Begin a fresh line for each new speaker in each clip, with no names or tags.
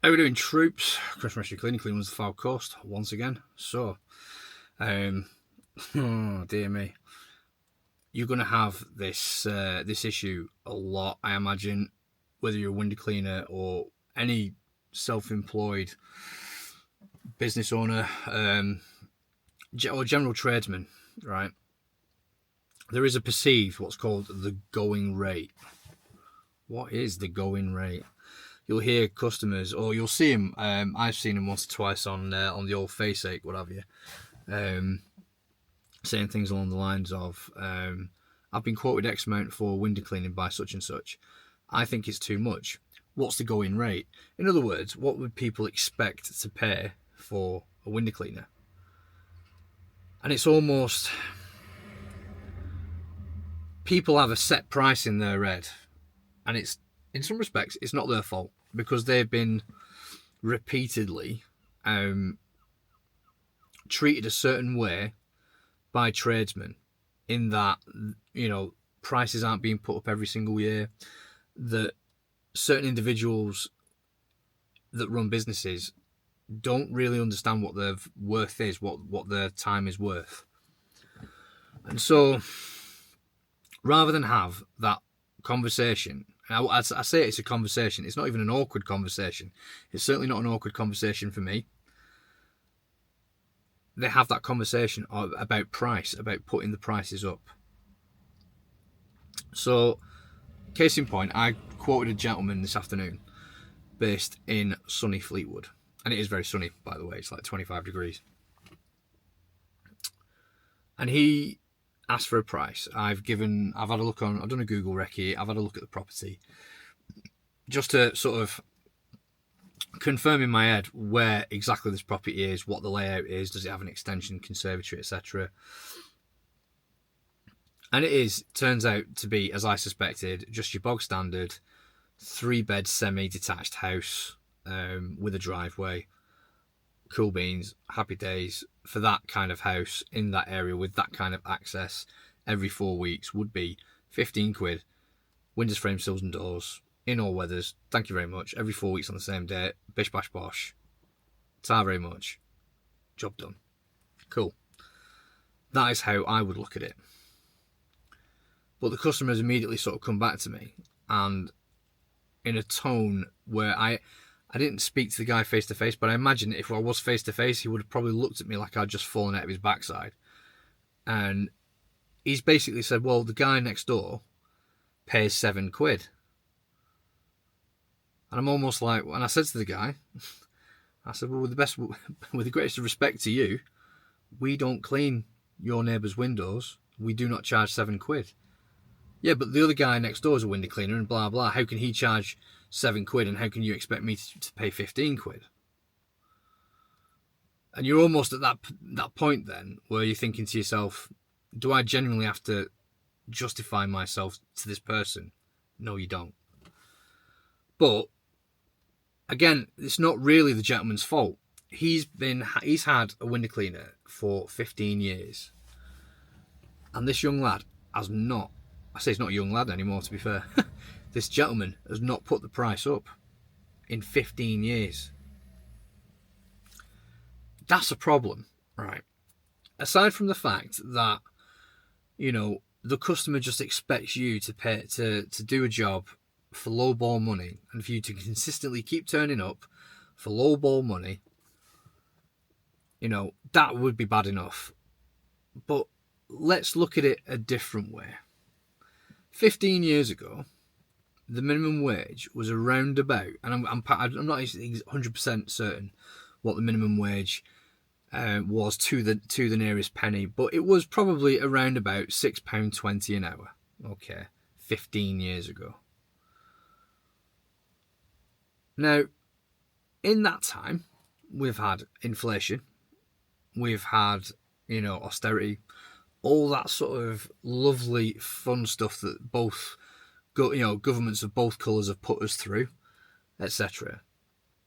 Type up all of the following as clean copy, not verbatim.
How are we doing, troops? Chris Rescue Cleaning, Cleveland's the Far Coast once again. So, oh dear me, you're going to have this issue a lot, I imagine, whether you're a window cleaner or any self-employed business owner or general tradesman, right? There is a perceived what's called the going rate. What is the going rate? You'll hear customers, or you'll see them. I've seen them once or twice on the old faceache, what have you, saying things along the lines of, "I've been quoted X amount for window cleaning by such and such. I think it's too much. What's the going rate?" In other words, what would people expect to pay for a window cleaner? And it's almost, people have a set price in their head, and it's, in some respects, it's not their fault because they've been repeatedly treated a certain way by tradesmen, in that, you know, prices aren't being put up every single year, that certain individuals that run businesses don't really understand what their worth is, what their time is worth. And so, rather than have that conversation, I say it's a conversation, it's not even an awkward conversation, it's certainly not an awkward conversation for me. They have that conversation about price, about putting the prices up. So, case in point, I quoted a gentleman this afternoon based in sunny Fleetwood, and it is very sunny, by the way, it's like 25 degrees. And he asked for a price. I've done a Google recce, I've had a look at the property, just to sort of confirm in my head where exactly this property is, what the layout is, does it have an extension, conservatory, etc. And turns out to be, as I suspected, just your bog standard 3-bed semi-detached house with a driveway. Cool beans, happy days. For that kind of house in that area with that kind of access, every 4 weeks would be 15 quid. Windows, frame, sills and doors in all weathers. Thank you very much. Every 4 weeks on the same day. Bish bash bosh. Ta very much. Job done. Cool. That is how I would look at it. But the customers immediately sort of come back to me, and in a tone where I didn't speak to the guy face to face, but I imagine if I was face to face, he would have probably looked at me like I'd just fallen out of his backside. And he's basically said, well, the guy next door pays 7 quid. And I'm almost like, and I said to the guy, I said, well, with the greatest of respect to you, we don't clean your neighbour's windows. We do not charge 7 quid. Yeah, but the other guy next door is a window cleaner and blah, blah. How can he charge 7 quid and how can you expect me to pay 15 quid? And you're almost at that point then where you're thinking to yourself, do I genuinely have to justify myself to this person? No, you don't. But again, it's not really the gentleman's fault. He's had a window cleaner for 15 years. And this young lad has not, I say he's not a young lad anymore, to be fair. This gentleman has not put the price up in 15 years. That's a problem, right? Aside from the fact that, you know, the customer just expects you to pay to do a job for low ball money, and for you to consistently keep turning up for low ball money, you know, that would be bad enough. But let's look at it a different way. 15 years ago, the minimum wage was around about, and I'm not 100% certain what the minimum wage was to the nearest penny, but it was probably around about £6.20 an hour. Okay, 15 years ago. Now, in that time, we've had inflation, we've had, you know, austerity, all that sort of lovely, fun stuff that both, governments of both colours have put us through, etc.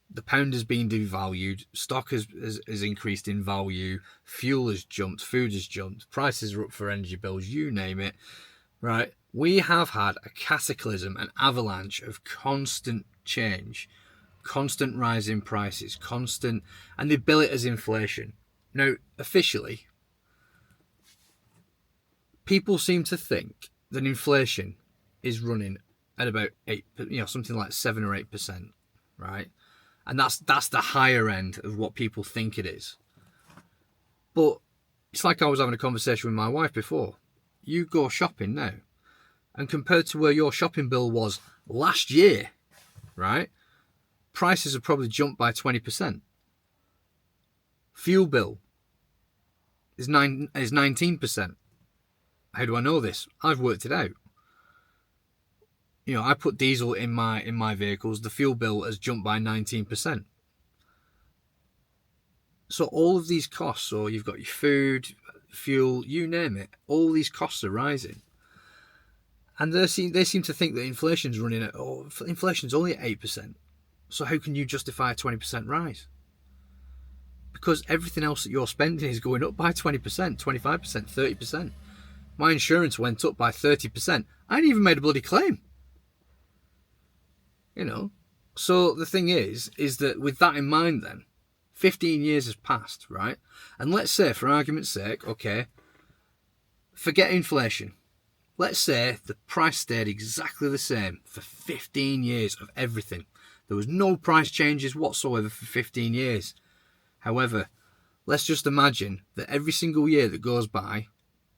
The pound has been devalued, stock has increased in value, fuel has jumped, food has jumped, prices are up for energy bills, you name it, right? We have had a cataclysm, an avalanche of constant change, constant rise in prices, constant, and they bill it as inflation. Now, officially, people seem to think that inflation is running at about 8, something like 7 or 8%, right? And that's the higher end of what people think it is. But it's like I was having a conversation with my wife before. You go shopping now, and compared to where your shopping bill was last year, right? Prices have probably jumped by 20%. Fuel bill is 19%. How do I know this? I've worked it out. I put diesel in my vehicles. The fuel bill has jumped by 19%. So all of these costs, or you've got your food, fuel, you name it, all these costs are rising. And they seem to think that inflation's running at, inflation's only at 8%. So how can you justify a 20% rise? Because everything else that you're spending is going up by 20%, 25%, 30%. My insurance went up by 30%. I ain't even made a bloody claim. So the thing is that with that in mind then, 15 years has passed, right? And let's say, for argument's sake, okay, forget inflation. Let's say the price stayed exactly the same for 15 years of everything. There was no price changes whatsoever for 15 years. However, let's just imagine that every single year that goes by,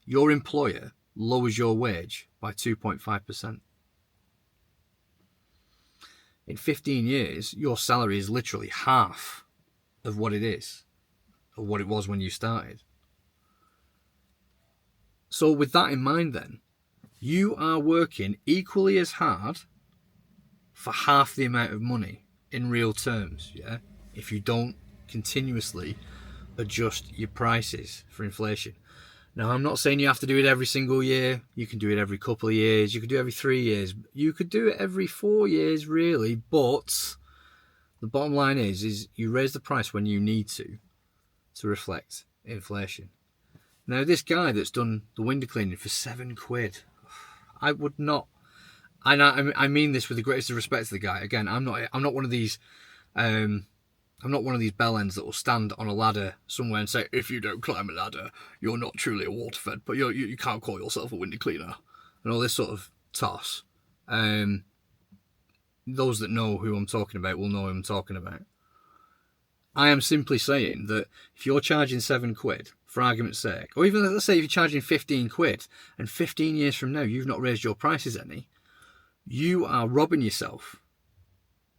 your employer lowers your wage by 2.5%. In 15 years, your salary is literally half of what it is, or what it was when you started. So with that in mind then, you are working equally as hard for half the amount of money in real terms, yeah? If you don't continuously adjust your prices for inflation. Now, I'm not saying you have to do it every single year. You can do it every couple of years. You could do it every 3 years. You could do it every 4 years, really. But the bottom line is you raise the price when you need to reflect inflation. Now, this guy that's done the window cleaning for £7, I would not. And I mean this with the greatest of respect to the guy. Again, I'm not one of these. I'm not one of these bellends that will stand on a ladder somewhere and say, if you don't climb a ladder, you're not truly a waterfed, but you can't call yourself a window cleaner, and all this sort of toss. Those that know who I'm talking about will know who I'm talking about. I am simply saying that if you're charging £7, for argument's sake, or even let's say if you're charging £15, and 15 years from now you've not raised your prices any, you are robbing yourself,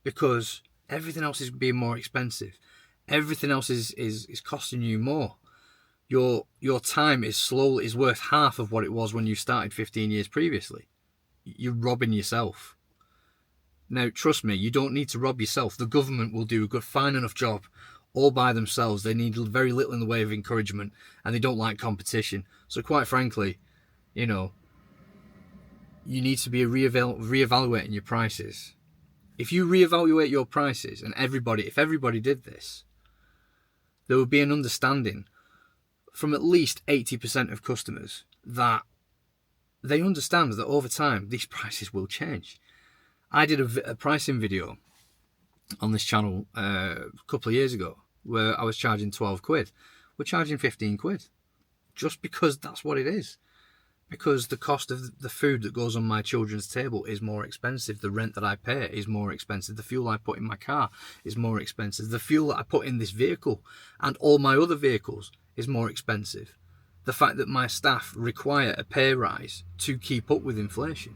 because everything else is being more expensive. Everything else is costing you more. Your time is worth half of what it was when you started 15 years previously. You're robbing yourself. Now, trust me, you don't need to rob yourself. The government will do a good, fine enough job all by themselves. They need very little in the way of encouragement, and they don't like competition. So quite frankly, you need to be reevaluating your prices. If you reevaluate your prices, and if everybody did this, there would be an understanding from at least 80% of customers that they understand that over time these prices will change. I did a pricing video on this channel a couple of years ago where I was charging £12. We're charging £15 just because that's what it is. Because the cost of the food that goes on my children's table is more expensive. The rent that I pay is more expensive. The fuel I put in my car is more expensive. The fuel that I put in this vehicle and all my other vehicles is more expensive. The fact that my staff require a pay rise to keep up with inflation.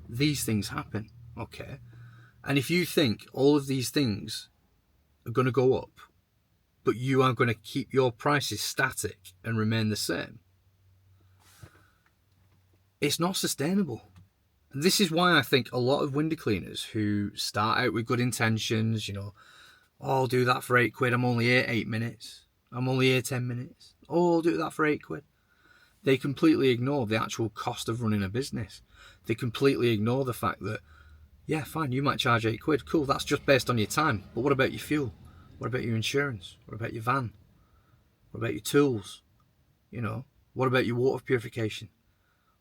These things happen, okay? And if you think all of these things are going to go up, but you are going to keep your prices static and remain the same, it's not sustainable. And this is why I think a lot of window cleaners who start out with good intentions, I'll do that for £8. I'm only here 8 minutes. I'm only here 10 minutes. Oh, I'll do that for £8. They completely ignore the actual cost of running a business. They completely ignore the fact that, yeah, fine, you might charge £8. Cool, that's just based on your time. But what about your fuel? What about your insurance? What about your van? What about your tools? What about your water purification?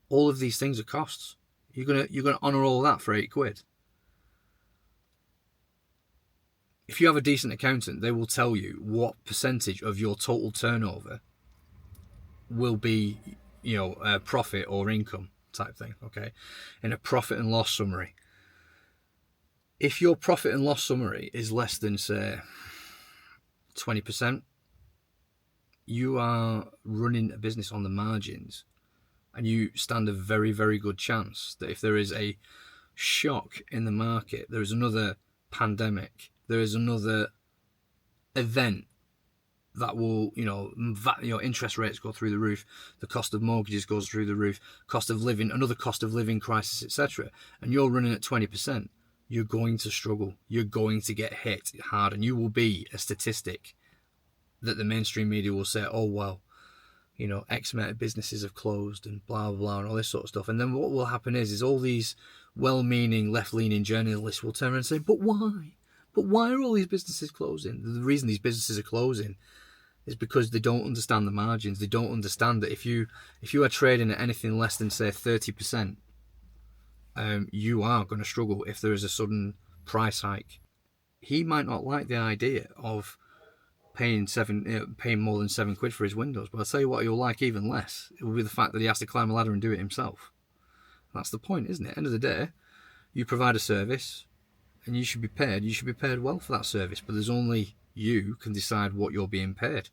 All of these things are costs. You're gonna honour all that for £8. If you have a decent accountant, they will tell you what percentage of your total turnover will be, profit or income type thing, okay? In a profit and loss summary. If your profit and loss summary is less than, say, 20%, you are running a business on the margins, and you stand a very, very good chance that if there is a shock in the market, there is another pandemic, there is another event that will, interest rates go through the roof, the cost of mortgages goes through the roof, cost of living, another cost of living crisis, etc., and you're running at 20%, you're going to struggle. You're going to get hit hard, and you will be a statistic that the mainstream media will say, oh, well, X amount of businesses have closed and blah, blah, blah, and all this sort of stuff. And then what will happen is all these well-meaning, left-leaning journalists will turn around and say, but why? But why are all these businesses closing? The reason these businesses are closing is because they don't understand the margins. They don't understand that if you are trading at anything less than, say, 30%, you are going to struggle if there is a sudden price hike. He might not like the idea of paying more than £7 for his windows, but I'll tell you what he'll like even less. It will be the fact that he has to climb a ladder and do it himself. That's the point, isn't it? End of the day, you provide a service, and you should be paid. You should be paid well for that service, but there's only you can decide what you're being paid.